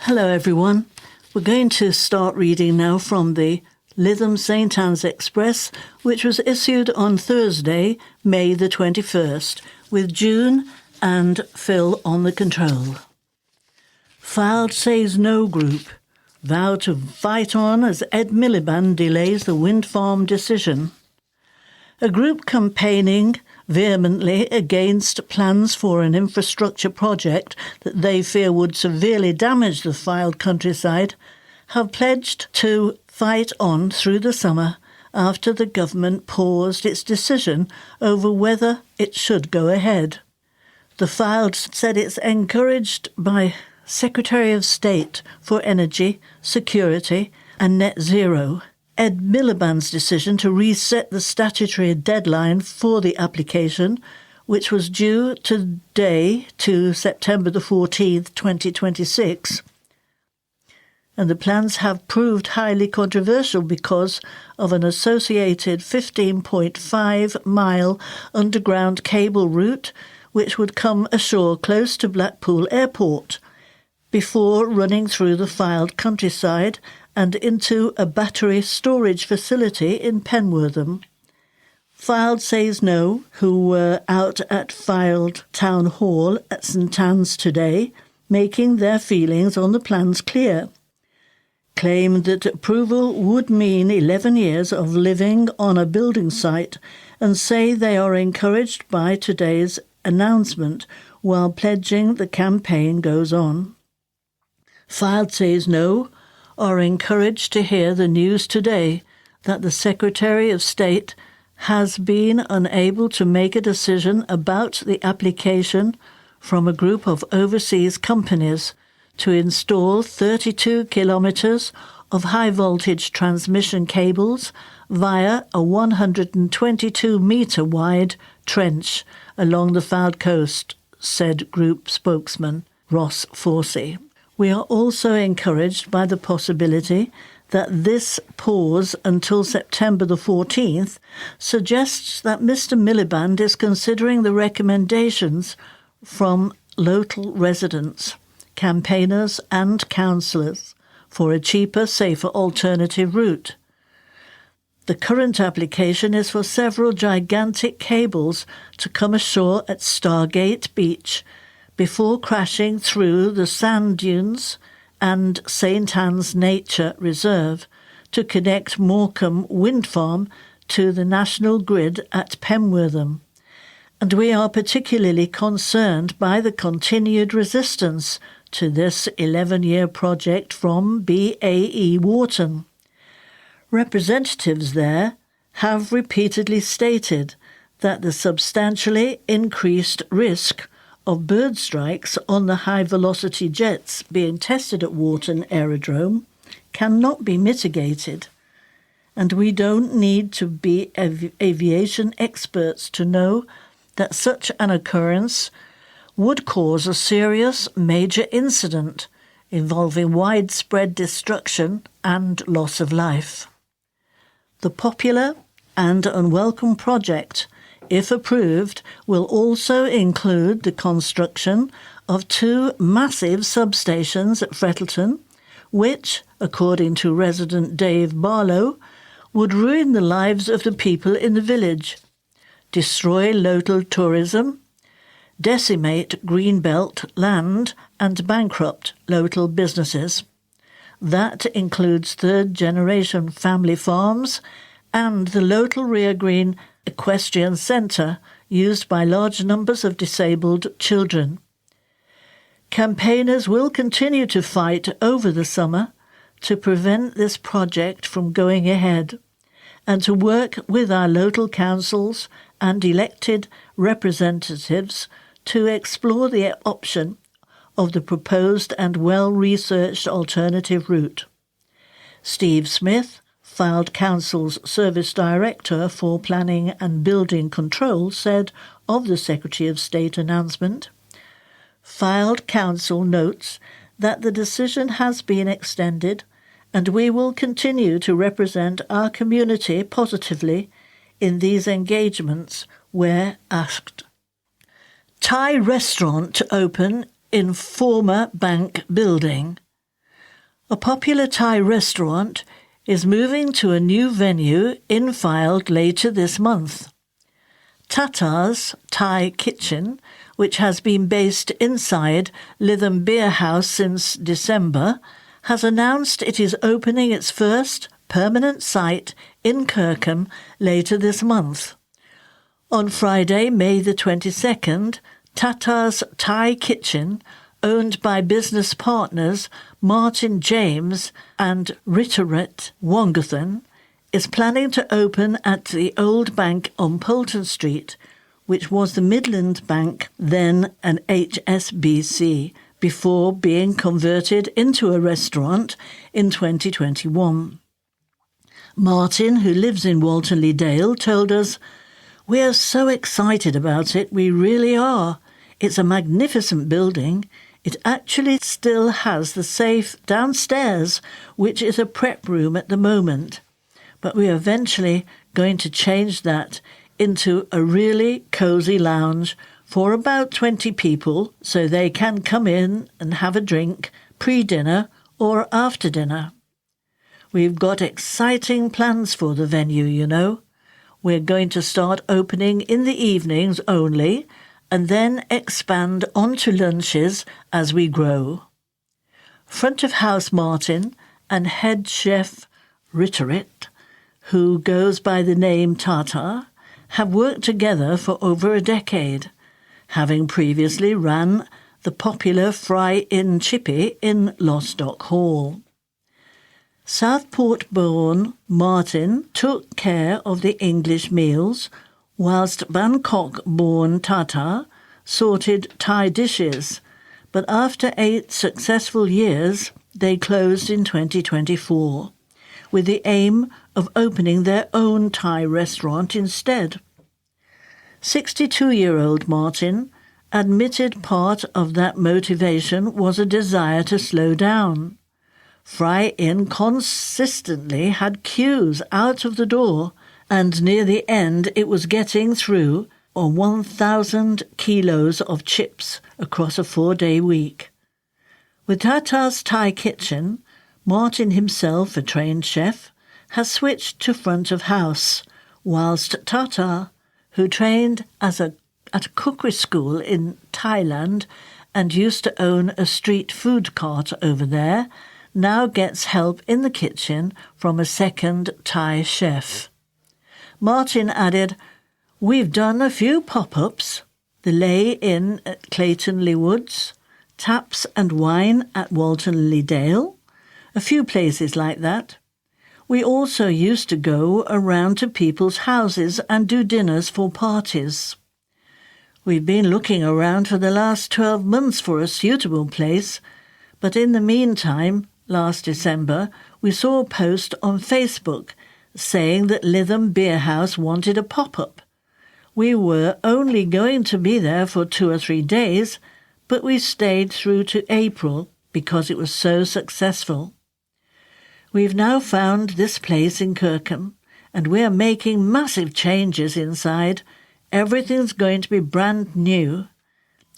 Hello everyone. We're going to start reading now from the Lytham St Annes Express, which was issued on Thursday, May the 21st, with June and Phil on the control. Fylde says no group vow to fight on as Ed Miliband delays the wind farm decision. A group campaigning vehemently against plans for an infrastructure project that they fear would severely damage the Fylde countryside have pledged to fight on through the summer after the government paused its decision over whether it should go ahead. The Fylde said it's encouraged by Secretary of State for Energy, Security and Net Zero Ed Miliband's decision to reset the statutory deadline for the application, which was due today to September the 14th, 2026. And the plans have proved highly controversial because of an associated 15.5-mile underground cable route which would come ashore close to Blackpool Airport before running through the Fylde countryside and into a battery storage facility in Penwortham. Fylde says no, who were out at Fylde Town Hall at St Annes today, making their feelings on the plans clear, claimed that approval would mean 11 years of living on a building site and say they are encouraged by today's announcement while pledging the campaign goes on. Fylde says no are encouraged to hear the news today that the Secretary of State has been unable to make a decision about the application from a group of overseas companies to install 32 kilometres of high-voltage transmission cables via a 122-metre-wide trench along the Fylde coast, said group spokesman Ross Forsey. We are also encouraged by the possibility that this pause until September the 14th suggests that Mr Miliband is considering the recommendations from local residents, campaigners and councillors for a cheaper, safer alternative route. The current application is for several gigantic cables to come ashore at Stargate Beach before crashing through the sand dunes and St Annes Nature Reserve to connect Morecambe Wind Farm to the national grid at Penwortham. And we are particularly concerned by the continued resistance to this 11-year project from BAE Wharton. Representatives there have repeatedly stated that the substantially increased risk of bird strikes on the high-velocity jets being tested at Wharton Aerodrome cannot be mitigated, and we don't need to be aviation experts to know that such an occurrence would cause a serious major incident involving widespread destruction and loss of life. The popular and unwelcome project, if approved, will also include the construction of 2 massive substations at Frettleton, which, according to resident Dave Barlow, would ruin the lives of the people in the village, destroy local tourism, decimate greenbelt land and bankrupt local businesses. That includes third-generation family farms and the local Rear Green Equestrian Centre used by large numbers of disabled children. Campaigners will continue to fight over the summer to prevent this project from going ahead and to work with our local councils and elected representatives to explore the option of the proposed and well-researched alternative route. Steve Smith, Fylde Council's Service Director for Planning and Building Control, said of the Secretary of State announcement, Fylde Council notes that the decision has been extended and we will continue to represent our community positively in these engagements where asked. Thai restaurant to open in former bank building. A popular Thai restaurant is moving to a new venue in Fylde later this month. Tata's Thai Kitchen, which has been based inside Lytham Beer House since December, has announced it is opening its first permanent site in Kirkham later this month. On Friday, May the 22nd, Tata's Thai Kitchen, owned by business partners Martin James and Ritterit Wongathan, is planning to open at the old bank on Poulton Street, which was the Midland Bank, then an HSBC, before being converted into a restaurant in 2021. Martin, who lives in Walton Le Dale, told us, "We are so excited about it, we really are. It's a magnificent building. It actually still has the safe downstairs, which is a prep room at the moment. But we are eventually going to change that into a really cosy lounge for about 20 people so they can come in and have a drink pre-dinner or after dinner. We've got exciting plans for the venue, you know. We're going to start opening in the evenings only and then expand onto lunches as we grow." Front of house Martin and head chef Ritterit, who goes by the name Tata, have worked together for over a decade, having previously ran the popular Fry-In Chippy in Lostock Hall. Southport-born Martin took care of the English meals, whilst Bangkok-born Tata sorted Thai dishes, but after 8 successful years, they closed in 2024, with the aim of opening their own Thai restaurant instead. 62-year-old Martin admitted part of that motivation was a desire to slow down. Fry-In consistently had queues out of the door, and near the end it was getting through on 1,000 kilos of chips across a 4-day week. With Tata's Thai Kitchen, Martin himself, a trained chef, has switched to front of house, whilst Tata, who trained at a cookery school in Thailand and used to own a street food cart over there, now gets help in the kitchen from a second Thai chef. Martin added, "We've done a few pop-ups, the Lay-In at Clayton Le Woods, Taps and Wine at Walton Le Dale, a few places like that. We also used to go around to people's houses and do dinners for parties. We've been looking around for the last 12 months for a suitable place, but in the meantime, last December, we saw a post on Facebook saying that Lytham Beer House wanted a pop-up. We were only going to be there for 2 or 3 days, but we stayed through to April because it was so successful. We've now found this place in Kirkham, and we are making massive changes inside. Everything's going to be brand new.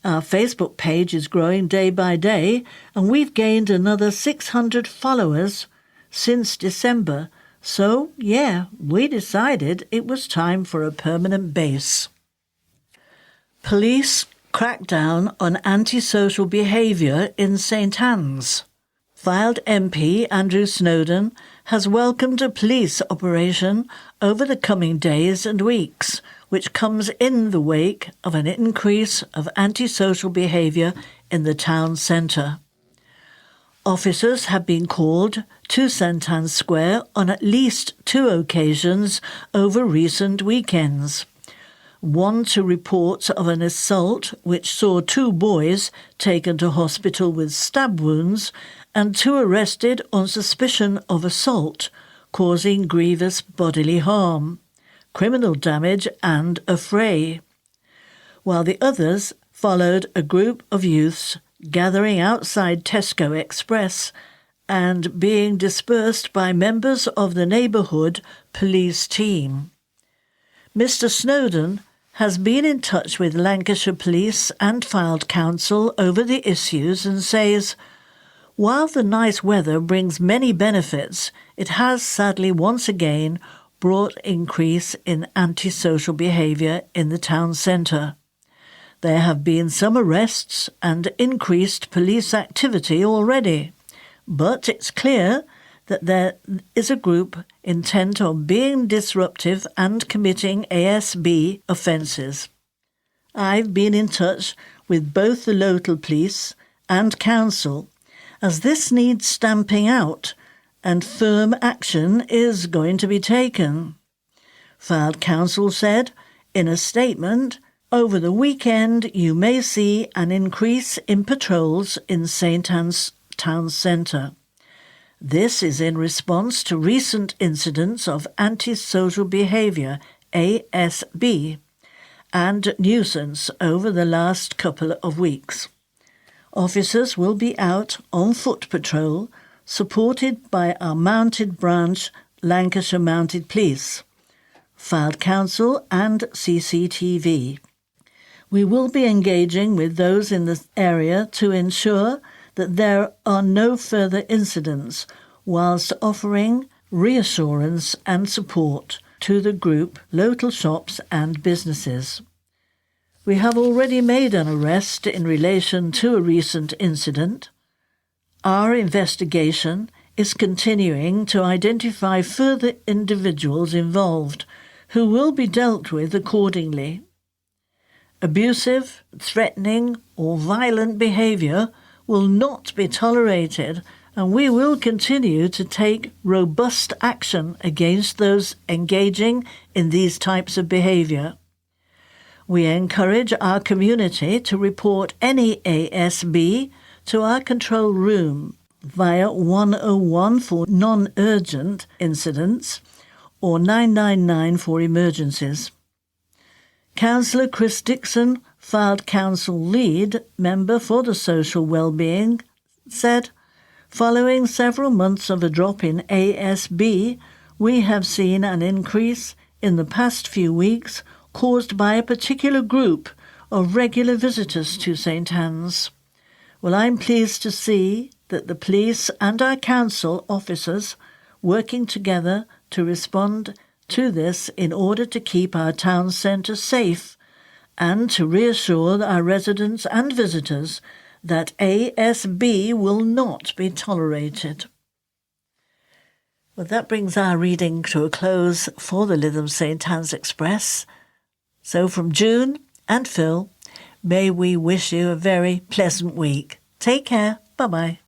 Our Facebook page is growing day by day, and we've gained another 600 followers since December. So, yeah, we decided it was time for a permanent base." Police crack down on antisocial behaviour in St Annes. Fylde MP Andrew Snowden has welcomed a police operation over the coming days and weeks, which comes in the wake of an increase of antisocial behaviour in the town centre. Officers have been called to St Annes Square on at least 2 occasions over recent weekends. One to reports of an assault which saw 2 boys taken to hospital with stab wounds and 2 arrested on suspicion of assault, causing grievous bodily harm, criminal damage and a fray, while the others followed a group of youths gathering outside Tesco Express and being dispersed by members of the neighbourhood police team. Mr Snowden has been in touch with Lancashire Police and Fylde Council over the issues and says, While the nice weather brings many benefits, it has sadly once again brought increase in antisocial behaviour in the town centre. There have been some arrests and increased police activity already, but it's clear that there is a group intent on being disruptive and committing ASB offences. I've been in touch with both the local police and council, as this needs stamping out and firm action is going to be taken. Fylde Council said in a statement, "Over the weekend you may see an increase in patrols in St Annes town centre. This is in response to recent incidents of antisocial behaviour, ASB, and nuisance over the last couple of weeks. Officers will be out on foot patrol, supported by our mounted branch, Lancashire Mounted Police, Fylde Council and CCTV. We will be engaging with those in the area to ensure that there are no further incidents, whilst offering reassurance and support to the group, local shops and businesses. We have already made an arrest in relation to a recent incident. Our investigation is continuing to identify further individuals involved who will be dealt with accordingly. Abusive, threatening or violent behaviour will not be tolerated, and we will continue to take robust action against those engaging in these types of behaviour. We encourage our community to report any ASB to our control room via 101 for non-urgent incidents or 999 for emergencies. Councillor Chris Dixon, Fylde Council lead member for the social wellbeing, said, "Following several months of a drop in ASB, we have seen an increase in the past few weeks caused by a particular group of regular visitors to St Annes. Well, I'm pleased to see that the police and our council officers working together to respond to this in order to keep our town centre safe and to reassure our residents and visitors that ASB will not be tolerated." Well, that brings our reading to a close for the Lytham St Annes Express. So from June and Phil, may we wish you a very pleasant week. Take care. Bye-bye.